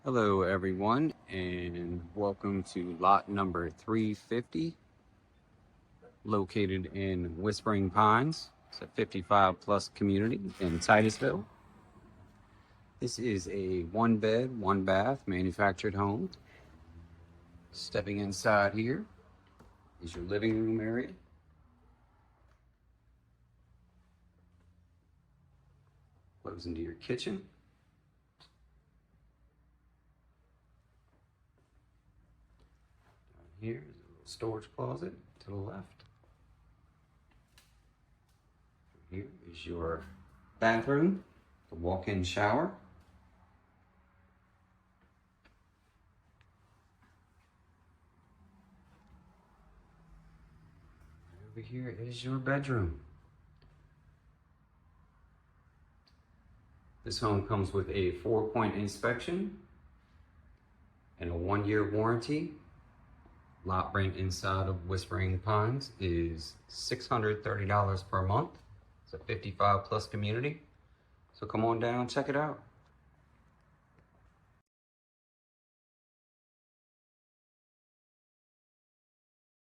Hello everyone, and welcome to lot number 350, located in Whispering Pines. It's a 55 plus community in Titusville. This is a 1-bed, 1-bath manufactured home. Stepping inside here is your living room area. Flows into your kitchen. Here is a little storage closet to the left. Here is your bathroom, the walk-in shower. Over here is your bedroom. This home comes with a 4-point inspection and a 1-year warranty. Lot rent inside of Whispering Pines is $630 per month. It's a 55 plus community. So come on down, check it out.